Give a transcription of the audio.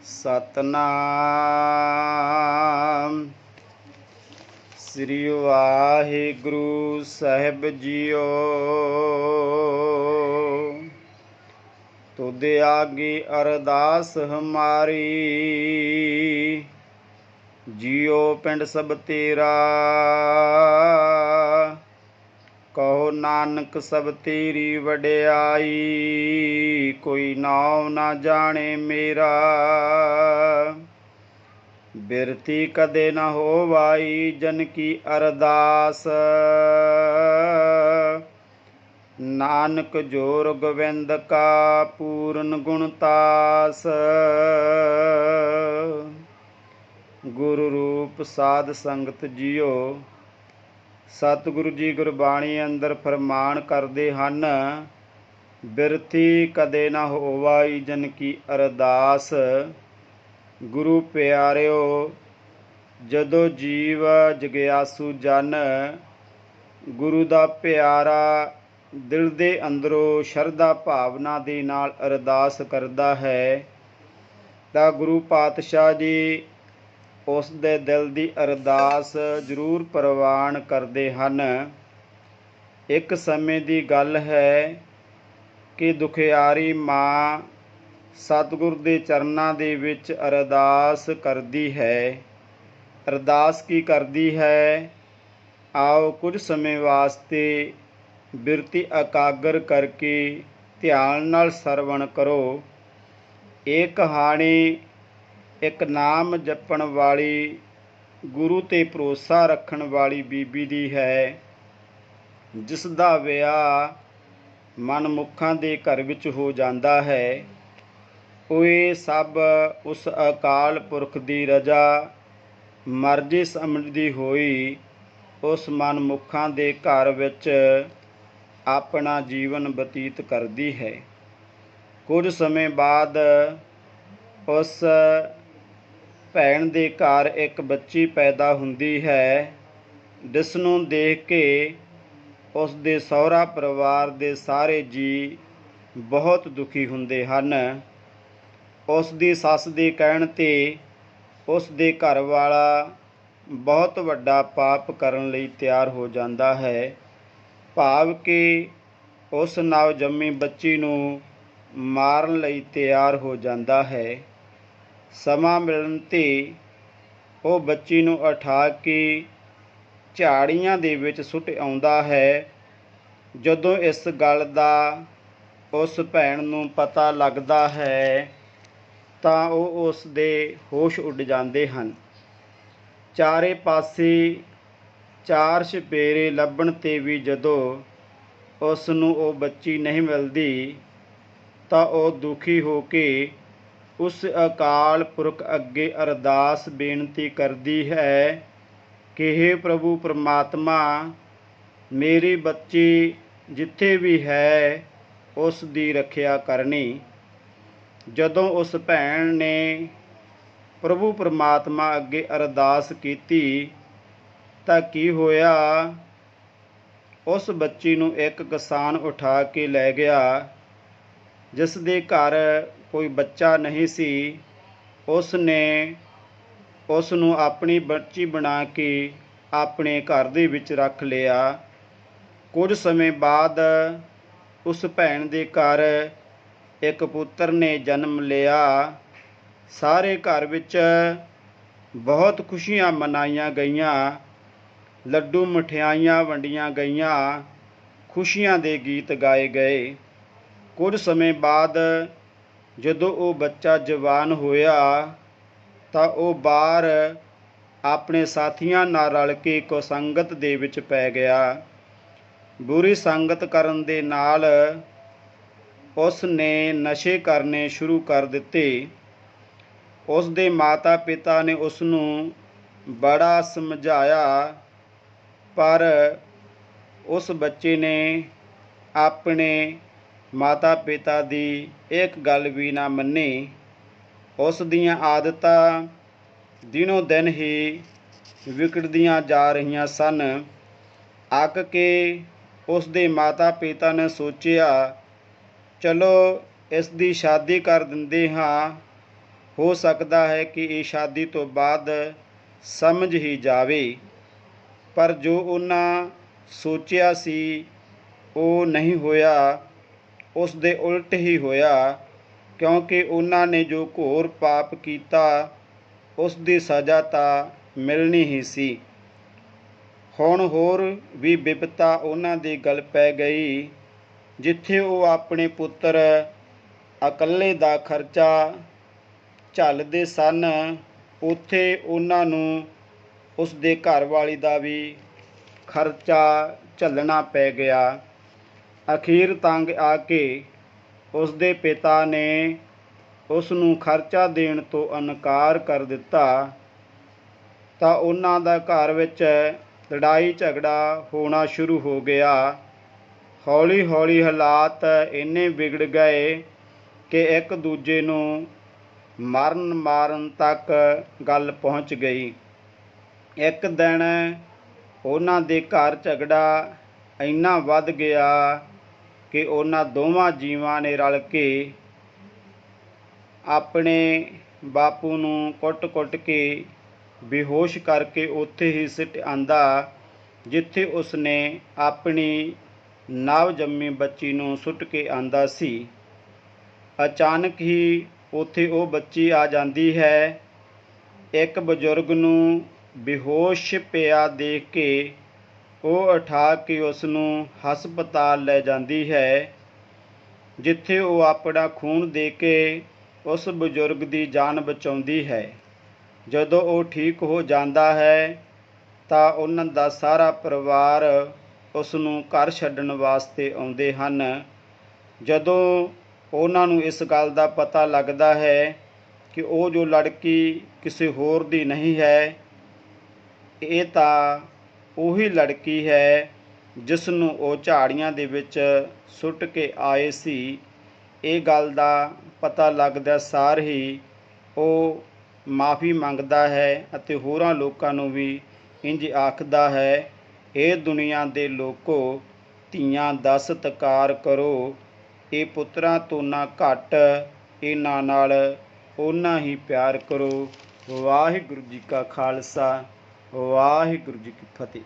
सतनाम श्री वाहिगुरु साहिब जीओ। तुद आगे अरदास हमारी, जियो पिंड सब तेरा। कहो नानक सब तेरी वड्याई, कोई नाम ना जाने मेरा। बिरती कदे न होवाई जन की अरदास, नानक जोर गोविंद का पूर्ण गुणतास। गुरु रूप साध संगत जियो। सतगुरु जी गुरबाणी अंदर फरमान करते हैं, बिरती कदे न होवाई जन की अरदास। गुरु प्यारिओ, जदों जीव जग्यासू जन गुरु दा प्यारा दिल दे अंदरों शरधा भावना दे नाल अरदास करदा है, तां गुरु पातशाह जी उस दे दिल दी अरदास जरूर प्रवान करते हैं। एक समय की गल है कि दुखियारी माँ सतगुर दे चरनां दे विच अरदास करदी है। अरदास की करदी है, आओ कुछ समय वास्ते बिरती एकागर करके ध्यान नाल सरवण करो। ये कहानी एक नाम जपण वाली गुरु ते भरोसा रखण वाली बीबी दी है, जिस दा विआह मनमुखां दे घर विच हो जांदा है। ओए सब उस अकाल पुरख दी रजा मर्जी समझदी होई उस मनमुखां दे घर विच अपना जीवन बतीत करदी है। कुछ समय बाद उस भैन दे घर एक बच्ची पैदा हुंदी है, जिस नूं देख के उस दे सहुरा परिवार दे सारे जी बहुत दुखी हुंदे हन। उस दी सस दे कहण ते उस दे घर वाला बहुत वड्डा पाप करन लई तैयार हो जांदा है, भाव कि उस नव जम्मी बच्ची नूं मारन लई तैयार हो जांदा है। समा मिलन ते ਉਹ ਬੱਚੀ ਨੂੰ ਉਠਾ ਕੇ ਝਾੜੀਆਂ ਦੇ ਵਿੱਚ ਸੁੱਟ ਆਉਂਦਾ ਹੈ। ਜਦੋਂ ਇਸ ਗੱਲ ਦਾ ਉਸ ਭੈਣ ਨੂੰ ਪਤਾ ਲੱਗਦਾ ਹੈ ਤਾਂ ਉਹ ਉਸ ਦੇ ਹੋਸ਼ ਉੱਡ ਜਾਂਦੇ ਹਨ। ਚਾਰੇ ਪਾਸੇ ਚਾਰ ਛਪੇਰੇ ਲੱਭਣ 'ਤੇ ਵੀ ਜਦੋਂ ਉਸ ਨੂੰ ਉਹ ਬੱਚੀ ਨਹੀਂ ਮਿਲਦੀ ਤਾਂ ਉਹ ਦੁਖੀ ਹੋ ਕੇ उस अकाल पुरख अगे अरदास बेनती करती है कि हे प्रभु परमात्मा, मेरी बच्ची जिथे भी है उस दी रखिया करनी। जदों उस भैन ने प्रभु परमात्मा अगे अरदास कीती तां की होया, उस बच्ची नूं एक किसान उठा के लै गया, जिस दे घर कोई बच्चा नहीं सी। उसने उस नूं अपनी बच्ची बना के अपने घर दे विच रख लिया। कुछ समय बाद उस भैन दे घर एक पुत्र ने जन्म लिया। सारे घर विच बहुत खुशियां मनाईयां गईयां, लड्डू मठियाइयां वंडियां गईयां, खुशियां दे गीत गाए गए। कुछ समय बाद ਜਦੋਂ ਉਹ ਬੱਚਾ ਜਵਾਨ ਹੋਇਆ ਤਾਂ ਉਹ ਬਾਹਰ ਆਪਣੇ ਸਾਥੀਆਂ ਨਾਲ ਰਲ ਕੇ ਕੁਸੰਗਤ ਦੇ ਵਿੱਚ ਪੈ ਗਿਆ। ਬੁਰੀ ਸੰਗਤ ਕਰਨ ਦੇ ਨਾਲ ਉਸ ਨੇ ਨਸ਼ੇ ਕਰਨੇ ਸ਼ੁਰੂ ਕਰ ਦਿੱਤੇ। ਉਸ ਦੇ ਮਾਤਾ ਪਿਤਾ ਨੇ ਉਸ ਨੂੰ ਬੜਾ ਸਮਝਾਇਆ, ਪਰ ਉਸ ਬੱਚੇ ਨੇ ਆਪਣੇ माता पिता दी एक गल भी ना मन्नी। उस दियां आदतां दिनों दिन ही विगड़दियां जा रहीआं सन। अक के उस दे माता पिता ने सोचिया, चलो इस दी शादी कर दिंदे हाँ, ਹੋ ਸਕਦਾ ਹੈ ਕਿ ਇਹ ਸ਼ਾਦੀ ਤੋਂ ਬਾਅਦ ਸਮਝ ਹੀ ਜਾਵੇ, ਪਰ ਜੋ ਉਹਨਾਂ ਸੋਚਿਆ ਸੀ ਉਹ ਨਹੀਂ ਹੋਇਆ, ਉਸ ਦੇ ਉਲਟ ਹੀ ਹੋਇਆ, ਕਿਉਂਕਿ ਉਹਨਾਂ ਨੇ ਜੋ ਘੋਰ ਪਾਪ ਕੀਤਾ ਉਸ ਦੀ ਸਜ਼ਾ ਤਾਂ ਮਿਲਣੀ ਹੀ ਸੀ। ਹੁਣ ਹੋਰ ਵੀ ਬਿਪਤਾ ਉਹਨਾਂ ਦੇ ਗਲ ਪੈ ਗਈ। ਜਿੱਥੇ ਉਹ ਆਪਣੇ ਪੁੱਤਰ ਇਕੱਲੇ ਦਾ ਖਰਚਾ ਝੱਲਦੇ ਸਨ, ਉੱਥੇ ਉਹਨਾਂ ਨੂੰ ਉਸ ਦੇ ਘਰਵਾਲੀ ਦਾ ਵੀ ਖਰਚਾ ਝੱਲਣਾ ਪੈ ਗਿਆ। ਅਖੀਰ ਤੰਗ ਆ ਕੇ ਉਸ ਦੇ ਪਿਤਾ ਨੇ ਉਸ ਨੂੰ ਖਰਚਾ ਦੇਣ ਤੋਂ ਇਨਕਾਰ ਕਰ ਦਿੱਤਾ ਤਾਂ ਉਹਨਾਂ ਦਾ ਘਰ ਵਿੱਚ ਲੜਾਈ ਝਗੜਾ ਹੋਣਾ ਸ਼ੁਰੂ ਹੋ ਗਿਆ। ਹੌਲੀ ਹੌਲੀ ਹਾਲਾਤ ਇੰਨੇ ਵਿਗੜ ਗਏ ਕਿ ਇੱਕ ਦੂਜੇ ਨੂੰ ਮਾਰਨ ਤੱਕ ਗੱਲ ਪਹੁੰਚ ਗਈ। ਇੱਕ ਦਿਨ ਉਹਨਾਂ ਦੇ ਘਰ ਝਗੜਾ ਇੰਨਾ ਵੱਧ ਗਿਆ ਕਿ ਉਹਨਾਂ ਦੋਵਾਂ ਜੀਵਾਂ ਨੇ ਰਲ ਕੇ ਆਪਣੇ ਬਾਪੂ ਨੂੰ ਕੁੱਟ ਕੇ ਬੇਹੋਸ਼ ਕਰਕੇ ਉੱਥੇ ਹੀ ਸਿੱਟ ਆਂਦਾ ਜਿੱਥੇ ਉਸਨੇ ਆਪਣੀ ਨਵ ਜੰਮੀ ਬੱਚੀ ਨੂੰ ਸੁੱਟ ਕੇ ਆਂਦਾ ਸੀ। ਅਚਾਨਕ ਹੀ ਉੱਥੇ ਉਹ ਬੱਚੀ ਆ ਜਾਂਦੀ ਹੈ। ਇੱਕ ਬਜ਼ੁਰਗ ਨੂੰ ਬੇਹੋਸ਼ ਪਿਆ ਦੇਖ ਕੇ ਉਹ ਉਠਾ ਕੇ ਉਸ ਨੂੰ ਹਸਪਤਾਲ ਲੈ ਜਾਂਦੀ ਹੈ, ਜਿੱਥੇ ਉਹ ਆਪਣਾ ਖੂਨ ਦੇ ਕੇ ਉਸ ਬਜ਼ੁਰਗ ਦੀ ਜਾਨ ਬਚਾਉਂਦੀ ਹੈ। ਜਦੋਂ ਉਹ ਠੀਕ ਹੋ ਜਾਂਦਾ ਹੈ ਤਾਂ ਉਹਨਾਂ ਦਾ ਸਾਰਾ ਪਰਿਵਾਰ ਉਸ ਨੂੰ ਘਰ ਛੱਡਣ ਵਾਸਤੇ ਆਉਂਦੇ ਹਨ। ਜਦੋਂ ਉਹਨਾਂ ਨੂੰ ਇਸ ਗੱਲ ਦਾ ਪਤਾ ਲੱਗਦਾ ਹੈ ਕਿ ਉਹ ਜੋ ਲੜਕੀ ਕਿਸੇ ਹੋਰ ਦੀ ਨਹੀਂ ਹੈ, ਇਹ ਤਾਂ ਉਹੀ ਲੜਕੀ ਹੈ ਜਿਸ ਨੂੰ ਉਹ ਝਾੜੀਆਂ ਦੇ ਵਿੱਚ ਸੁੱਟ ਕੇ ਆਏ ਸੀ, ਇਹ ਗੱਲ ਦਾ ਪਤਾ ਲੱਗਦਾ ਸਾਰ ਹੀ ਉਹ ਮਾफ़ੀ ਮੰਗਦਾ ਹੈ ਅਤੇ ਹੋਰਾਂ ਲੋਕਾਂ ਨੂੰ ਵੀ ਇੰਝ ਆਖਦਾ ਹੈ, ਇਹ ਦੁਨੀਆ ਦੇ ਲੋਕੋ, ਧੀਆਂ ਦਾ ਸਤਿਕਾਰ ਕਰੋ। ਇਹ ਪੁੱਤਰਾਂ ਤੋਂ ਨਾ ਘੱਟ, ਇਹਨਾਂ ਨਾਲ ਓਨਾ ਹੀ ਪਿਆਰ ਕਰੋ। ਵਾਹਿਗੁਰੂ ਜੀ ਕਾ ਖਾਲਸਾ, ਵਾਹਿਗੁਰੂ ਜੀ ਕੀ ਫਤਿਹ।